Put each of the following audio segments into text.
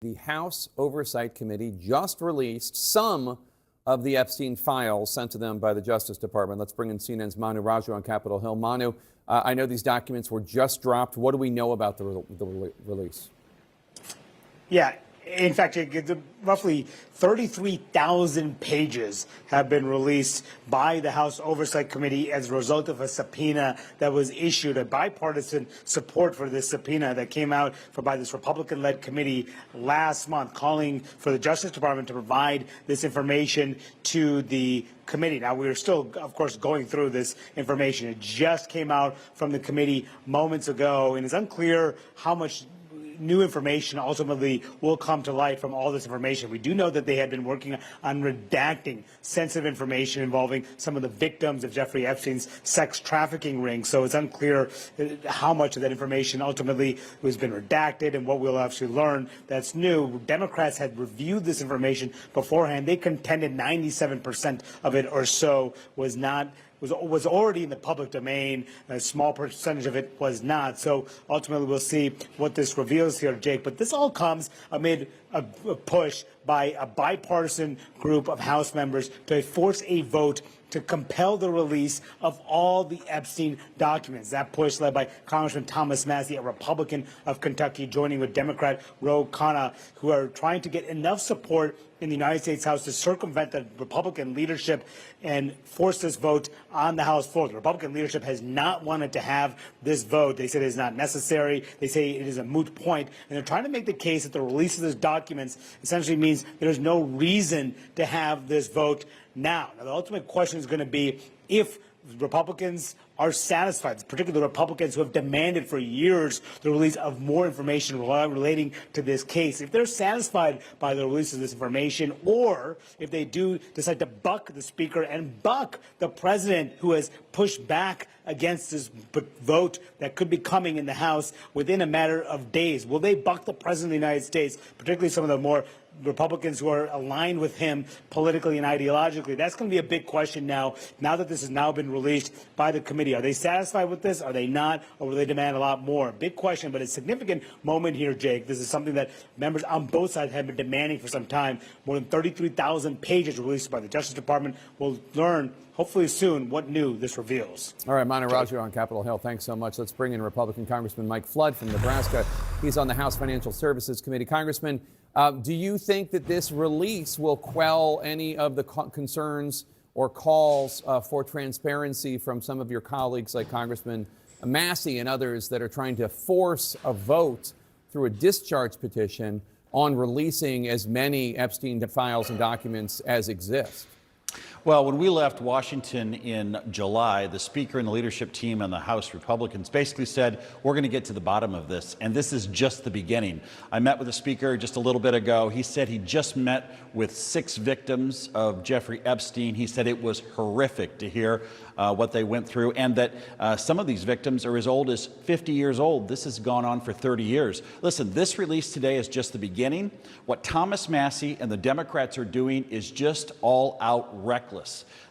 The House Oversight Committee just released some of the Epstein files sent to them by the Justice Department. Let's bring in CNN's Manu Raju on Capitol Hill. Manu, I know these documents were just dropped. What do we know about the release? Yeah. In fact, roughly 33,000 pages have been released by the House Oversight Committee as a result of a subpoena that was issued, a bipartisan support for this subpoena that came out by this Republican-led committee last month, calling for the Justice Department to provide this information to the committee. Now, we're still, of course, going through this information. It just came out from the committee moments ago, and it's unclear how much new information ultimately will come to light from all this information. We do know that they had been working on redacting sensitive information involving some of the victims of Jeffrey Epstein's sex trafficking ring. So it's unclear how much of that information ultimately has been redacted and what we'll actually learn that's new. Democrats had reviewed this information beforehand. They contended 97% of it or so was already in the public domain. A small percentage of it was not. So ultimately, we'll see what this reveals here, Jake. But this all comes amid a push by a bipartisan group of House members to force a vote to compel the release of all the Epstein documents. That push led by Congressman Thomas Massie, a Republican of Kentucky, joining with Democrat Ro Khanna, who are trying to get enough support in the United States House to circumvent the Republican leadership and force this vote on the House floor. The Republican leadership has not wanted to have this vote. They say it is not necessary. They say it is a moot point. And they're trying to make the case that the release of these documents essentially means there's no reason to have this vote now. Now, the ultimate question is going to be if Republicans are satisfied, particularly the Republicans who have demanded for years the release of more information relating to this case. If they're satisfied by the release of this information, or if they do decide to buck the Speaker and buck the President, who has pushed back against this vote that could be coming in the House within a matter of days, will they buck the President of the United States, particularly some of the more Republicans who are aligned with him politically and ideologically? That's going to be a big question now that this has now been released by the committee. Are they satisfied with this? Are they not? Or will they demand a lot more? Big question, but a significant moment here, Jake. This is something that members on both sides have been demanding for some time. More than 33,000 pages released by the Justice Department. We'll learn, hopefully soon, what new this reveals. All right, Manu Raju on Capitol Hill. Thanks so much. Let's bring in Republican Congressman Mike Flood from Nebraska. He's on the House Financial Services Committee. Congressman, do you think that this release will quell any of the concerns or calls for transparency from some of your colleagues like Congressman Massie and others that are trying to force a vote through a discharge petition on releasing as many Epstein files and documents as exist? Well, when we left Washington in July, the Speaker and the leadership team and the House Republicans basically said, we're going to get to the bottom of this, and this is just the beginning. I met with the Speaker just a little bit ago. He said he just met with 6 victims of Jeffrey Epstein. He said it was horrific to hear what they went through, and that some of these victims are as old as 50 years old. This has gone on for 30 years. Listen, this release today is just the beginning. What Thomas Massie and the Democrats are doing is just all out reckless.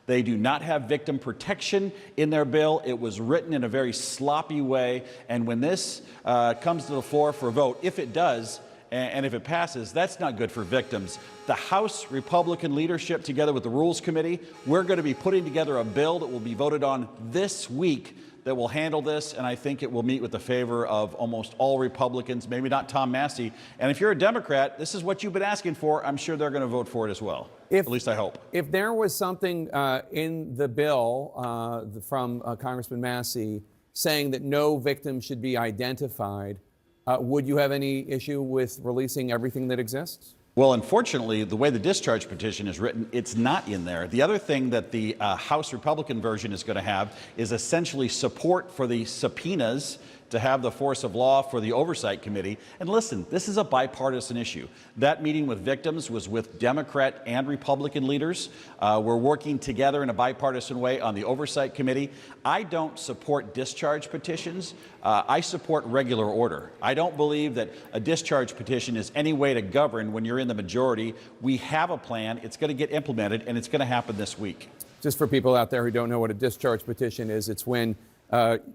They do not have victim protection in their bill. It was written in a very sloppy way. And when this comes to the floor for a vote, if it does, and if it passes, that's not good for victims. The House Republican leadership, together with the Rules Committee, we're going to be putting together a bill that will be voted on this week that will handle this, and I think it will meet with the favor of almost all Republicans, maybe not Tom Massie. And if you're a Democrat, this is what you've been asking for. I'm sure they're going to vote for it as well. At least I hope. If there was something in the bill from Congressman Massie saying that no victim should be identified, would you have any issue with releasing everything that exists? Well, unfortunately, the way the discharge petition is written, it's not in there. The other thing that the House Republican version is going to have is essentially support for the subpoenas to have the force of law for the Oversight Committee. And listen, this is a bipartisan issue. That meeting with victims was with Democrat and Republican leaders. We're working together in a bipartisan way on the Oversight Committee. I don't support discharge petitions. I support regular order. I don't believe that a discharge petition is any way to govern when you're in the majority. We have a plan. It's going to get implemented, and it's going to happen this week. Just for people out there who don't know what a discharge petition is, it's when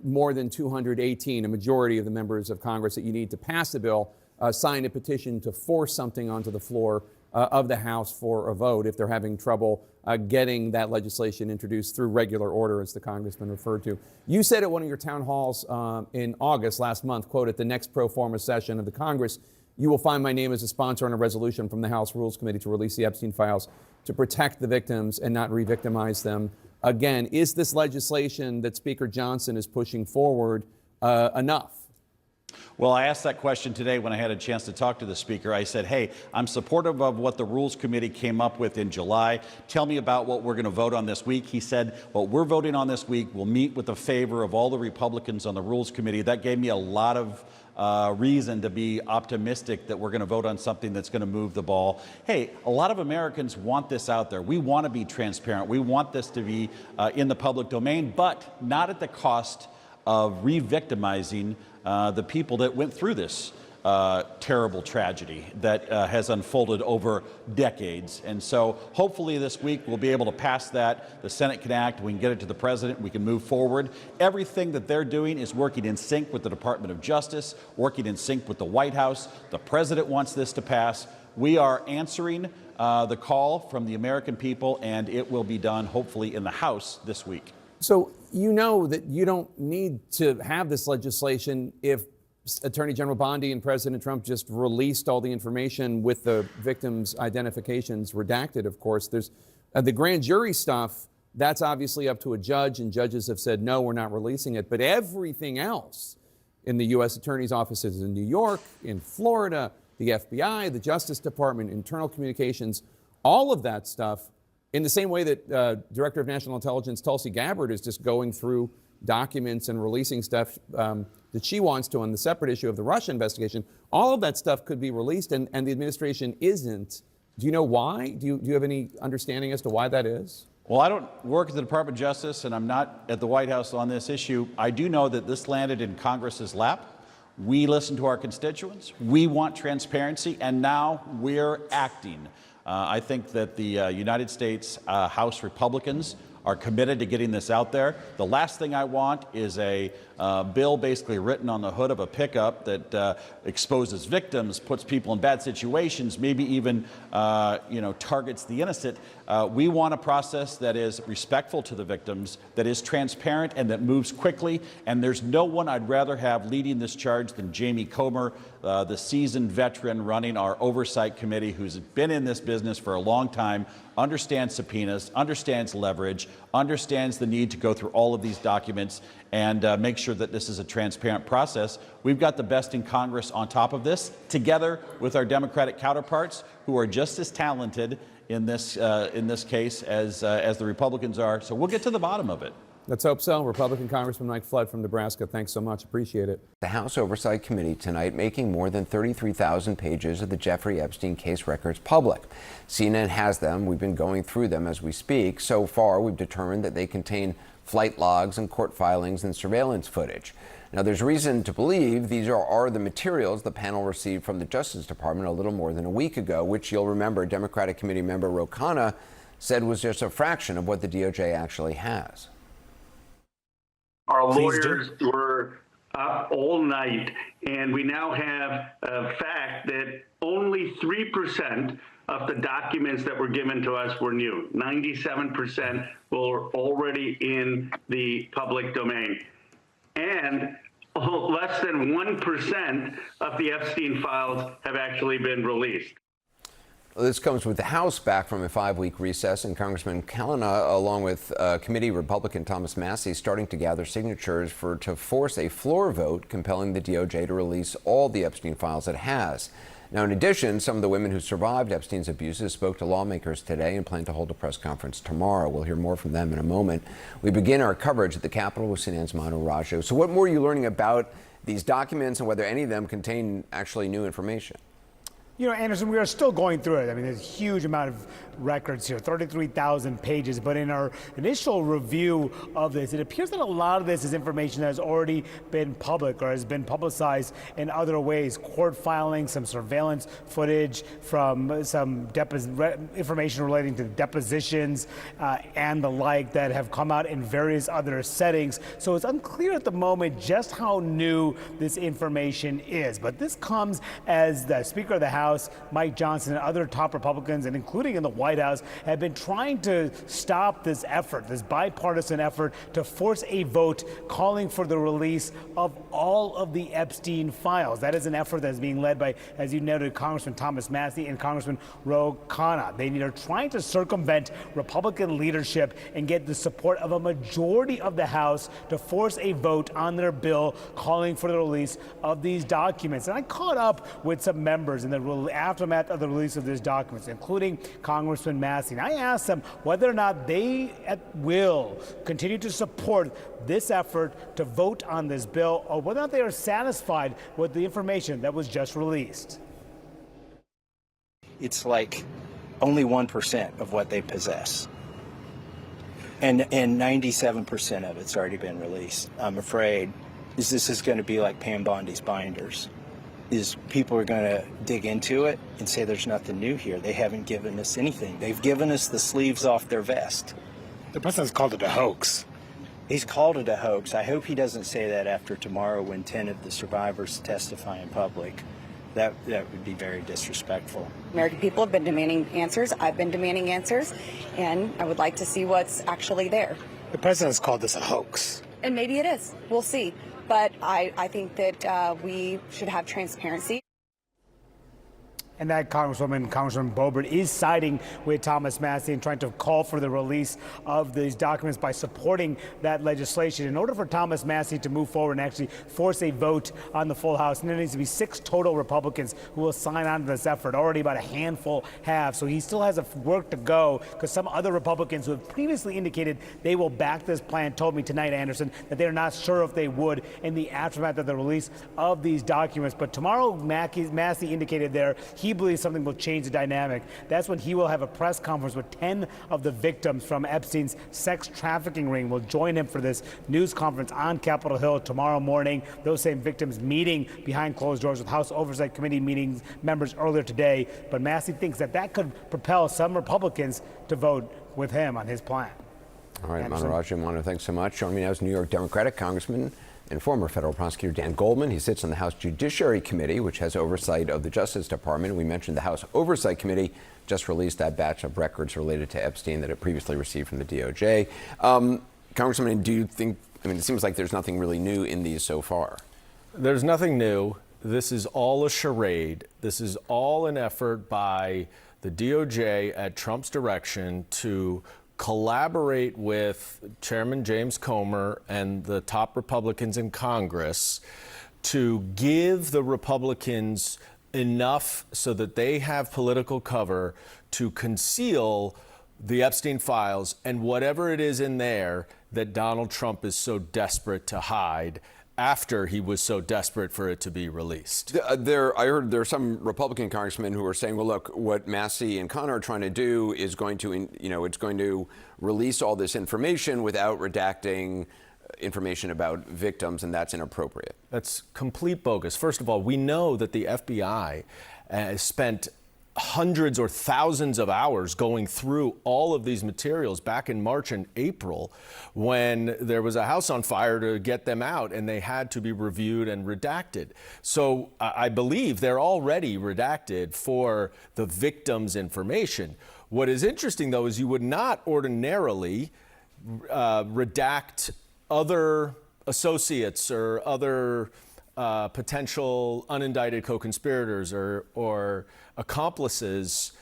more than 218, a majority of the members of Congress that you need to pass the bill, sign a petition to force something onto the floor of the House for a vote if they're having trouble getting that legislation introduced through regular order, as the congressman referred to. You said at one of your town halls in August last month, quote, "At the next pro forma session of the Congress, you will find my name as a sponsor on a resolution from the House Rules Committee to release the Epstein files to protect the victims and not re-victimize them again." Is this legislation that Speaker Johnson is pushing forward enough? Well, I asked that question today when I had a chance to talk to the Speaker. I said, hey, I'm supportive of what the Rules Committee came up with in July. Tell me about what we're going to vote on this week. He said, what we're voting on this week will meet with the favor of all the Republicans on the Rules Committee. That gave me a lot of reason to be optimistic that we're going to vote on something that's going to move the ball. Hey, a lot of Americans want this out there. We want to be transparent. We want this to be in the public domain, but not at the cost of re-victimizing the people that went through this terrible tragedy that has unfolded over decades. And so hopefully this week we'll be able to pass that. The Senate can act. We can get it to the president. We can move forward. Everything that they're doing is working in sync with the Department of Justice, working in sync with the White House. The president wants this to pass. We are answering the call from the American people, and it will be done hopefully in the House this week. So you know that you don't need to have this legislation if Attorney General Bondi and President Trump just released all the information with the victims' identifications redacted, of course. There's the grand jury stuff. That's obviously up to a judge, and judges have said, no, we're not releasing it. But everything else in the U.S. Attorney's offices in New York, in Florida, the FBI, the Justice Department, internal communications, all of that stuff, in the same way that Director of National Intelligence Tulsi Gabbard is just going through documents and releasing stuff that she wants to on the separate issue of the Russia investigation, all of that stuff could be released, and the administration isn't. Do you know why? Do you have any understanding as to why that is? Well, I don't work at the Department of Justice, and I'm not at the White House on this issue. I do know that this landed in Congress's lap. We listen to our constituents. We want transparency, and now we're acting. I think that the United States House Republicans are committed to getting this out there. The last thing I want is a bill basically written on the hood of a pickup that exposes victims, puts people in bad situations, maybe even targets the innocent. We want a process that is respectful to the victims, that is transparent, and that moves quickly. And there's no one I'd rather have leading this charge than Jamie Comer, the seasoned veteran running our Oversight Committee, who's been in this business for a long time, understands subpoenas, understands leverage, understands the need to go through all of these documents and make sure that this is a transparent process. We've got the best in Congress on top of this, together with our Democratic counterparts, who are just as talented in this case as the Republicans are. So we'll get to the bottom of it. Let's hope so. Republican Congressman Mike Flood from Nebraska, thanks so much. Appreciate it. The House Oversight Committee tonight making more than 33,000 pages of the Jeffrey Epstein case records public. CNN has them. We've been going through them as we speak. So far, we've determined that they contain flight logs and court filings and surveillance footage. Now, there's reason to believe these are the materials the panel received from the Justice Department a little more than a week ago, which you'll remember Democratic Committee member Ro Khanna said was just a fraction of what the DOJ actually has. Our lawyers were up all night, and we now have a fact that only 3% of the documents that were given to us were new. 97% were already in the public domain. And less than 1% of the Epstein files have actually been released. This comes with the House back from a 5-week recess, and Congressman Kalina, along with committee Republican Thomas Massie, starting to gather signatures to force a floor vote compelling the DOJ to release all the Epstein files it has. Now, in addition, some of the women who survived Epstein's abuses spoke to lawmakers today and plan to hold a press conference tomorrow. We'll hear more from them in a moment. We begin our coverage at the Capitol with CNN's Manu Raju. So what more are you learning about these documents and whether any of them contain actually new information? You know, Anderson, we are still going through it. I mean, there's a huge amount of records here, 33,000 pages. But in our initial review of this, it appears that a lot of this is information that has already been public or has been publicized in other ways. Court filings, some surveillance footage from some information relating to depositions and the like that have come out in various other settings. So it's unclear at the moment just how new this information is. But this comes as the Speaker of the House, Mike Johnson, and other top Republicans, and including in the White House, have been trying to stop this effort, this bipartisan effort to force a vote calling for the release of all of the Epstein files. That is an effort that is being led by, as you noted, Congressman Thomas Massie and Congressman Ro Khanna. They are trying to circumvent Republican leadership and get the support of a majority of the House to force a vote on their bill calling for the release of these documents. And I caught up with some members in the aftermath of the release of these documents, including Congressman Massie. And I asked them whether or not they will continue to support this effort to vote on this bill, or whether or not they are satisfied with the information that was just released. It's like only 1% of what they possess. And 97% of it's already been released. I'm afraid this is going to be like Pam Bondi's binders. People are going to dig into it and say there's nothing new here. They haven't given us anything. They've given us the sleeves off their vest. The president's called it a hoax. He's called it a hoax. I hope he doesn't say that after tomorrow when 10 of the survivors testify in public. That would be very disrespectful. American people have been demanding answers. I've been demanding answers, and I would like to see what's actually there. The president's called this a hoax. And maybe it is. We'll see. But I think that we should have transparency. And that Congressman Boebert is siding with Thomas Massie and trying to call for the release of these documents by supporting that legislation. In order for Thomas Massie to move forward and actually force a vote on the full House, and there needs to be 6 total Republicans who will sign on to this effort. Already about a handful have. So he still has work to go, because some other Republicans who have previously indicated they will back this plan told me tonight, Anderson, that they're not sure if they would in the aftermath of the release of these documents. But tomorrow, Massie indicated there he believes something will change the dynamic. That's when he will have a press conference with 10 of the victims from Epstein's sex trafficking ring will join him for this news conference on Capitol Hill tomorrow morning. Those same victims meeting behind closed doors with House Oversight Committee members earlier today. But Massie thinks that could propel some Republicans to vote with him on his plan. All right, Manaraja, I want to thank so much. Joining me now is New York Democratic Congressman and former federal prosecutor Dan Goldman. He sits on the House Judiciary Committee, which has oversight of the Justice Department. We mentioned the House Oversight Committee just released that batch of records related to Epstein that it previously received from the DOJ. Congressman, do you think, it seems like there's nothing really new in these so far. There's nothing new. This is all a charade. This is all an effort by the DOJ at Trump's direction to collaborate with Chairman James Comer and the top Republicans in Congress to give the Republicans enough so that they have political cover to conceal the Epstein files and whatever it is in there that Donald Trump is so desperate to hide after he was so desperate for it to be released. I heard there are some Republican congressmen who are saying, well, look, what Massie and Khanna are trying to do is going to, it's going to release all this information without redacting information about victims, and that's inappropriate. That's complete bogus. First of all, we know that the FBI spent hundreds or thousands of hours going through all of these materials back in March and April when there was a house on fire to get them out and they had to be reviewed and redacted. So I believe they're already redacted for the victim's information. What is interesting, though, is you would not ordinarily redact other associates or other potential unindicted co-conspirators or accomplices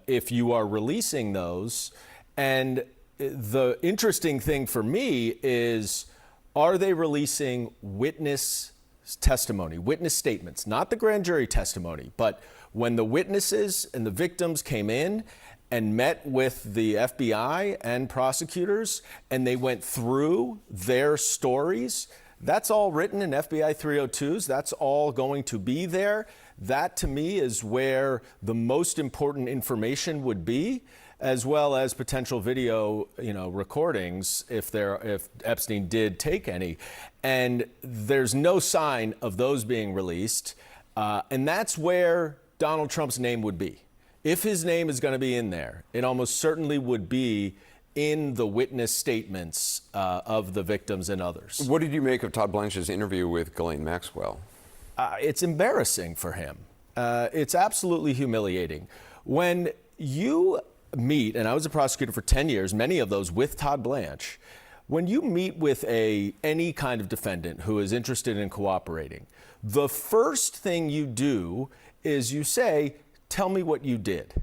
if you are releasing those. And the interesting thing for me is, are they releasing witness testimony, witness statements, not the grand jury testimony, but when the witnesses and the victims came in and met with the FBI and prosecutors and they went through their stories? That's all written in FBI 302s. That's all going to be there. That, to me, is where the most important information would be, as well as potential video, recordings if Epstein did take any. And there's no sign of those being released. And that's where Donald Trump's name would be. If his name is going to be in there, it almost certainly would be in the witness statements of the victims and others. What did you make of Todd Blanche's interview with Ghislaine Maxwell? It's embarrassing for him. It's absolutely humiliating. When you meet, and I was a prosecutor for 10 years, many of those with Todd Blanche, when you meet with any kind of defendant who is interested in cooperating, the first thing you do is you say, tell me what you did.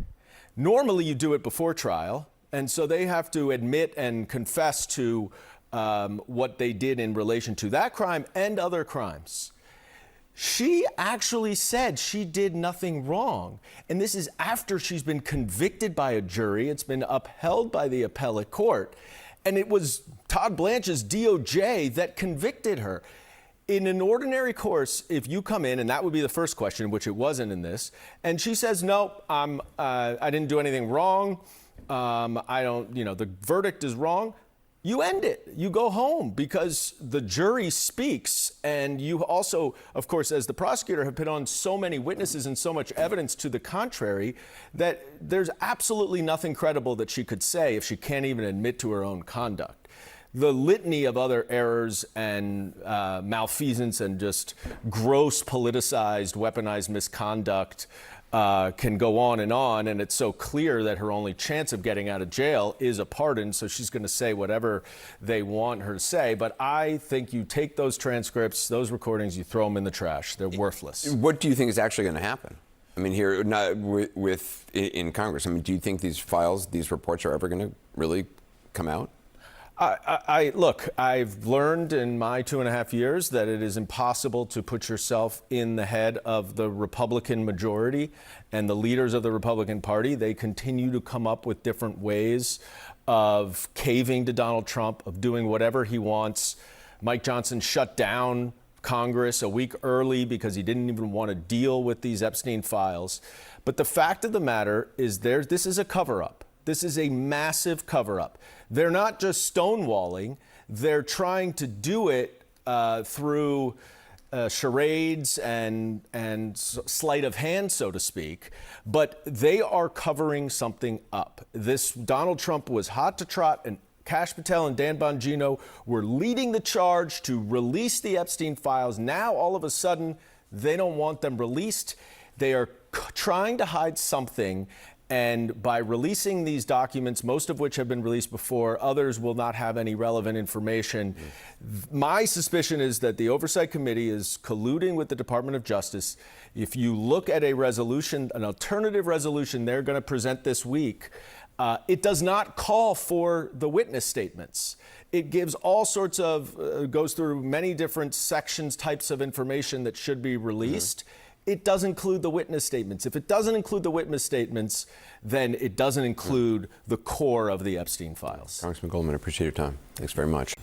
Normally you do it before trial, and so they have to admit and confess to what they did in relation to that crime and other crimes. She actually said she did nothing wrong. And this is after she's been convicted by a jury. It's been upheld by the appellate court. And it was Todd Blanche's DOJ that convicted her. In an ordinary course, if you come in, and that would be the first question, which it wasn't in this, and she says, no, I didn't do anything wrong. The verdict is wrong. You end it. You go home because the jury speaks. And you also, of course, as the prosecutor, have put on so many witnesses and so much evidence to the contrary that there's absolutely nothing credible that she could say if she can't even admit to her own conduct. The litany of other errors and malfeasance and just gross politicized, weaponized misconduct can go on, and it's so clear that her only chance of getting out of jail is a pardon, so she's going to say whatever they want her to say. But I think you take those transcripts, those recordings, you throw them in the trash. They're worthless. What do you think is actually going to happen? I mean, here, not in Congress, I mean, do you think these files, these reports are ever going to really come out? Look, I've learned in my 2.5 years that it is impossible to put yourself in the head of the Republican majority and the leaders of the Republican Party. They continue to come up with different ways of caving to Donald Trump, of doing whatever he wants. Mike Johnson shut down Congress a week early because he didn't even want to deal with these Epstein files. But the fact of the matter is this is a cover-up. This is a massive cover-up. They're not just stonewalling. They're trying to do it through charades and sleight of hand, so to speak. But they are covering something up. This Donald Trump was hot to trot, and Kash Patel and Dan Bongino were leading the charge to release the Epstein files. Now, all of a sudden, they don't want them released. They are trying to hide something. And by releasing these documents, most of which have been released before, others will not have any relevant information. My suspicion is that the Oversight Committee is colluding with the Department of Justice. If you look at a resolution, an alternative resolution they're going to present this week, it does not call for the witness statements. It gives all sorts of, goes through many different sections, types of information that should be released. It does include the witness statements. If it doesn't include the witness statements, then it doesn't include the core of the Epstein files. Congressman Goldman, I appreciate your time. Thanks very much.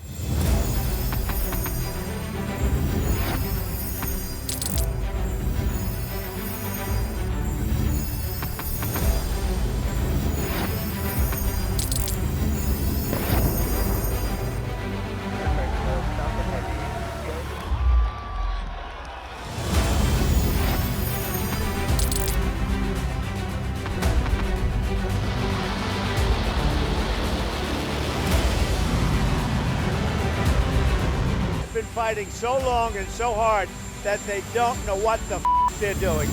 Fighting so long and so hard that they don't know what the they're doing.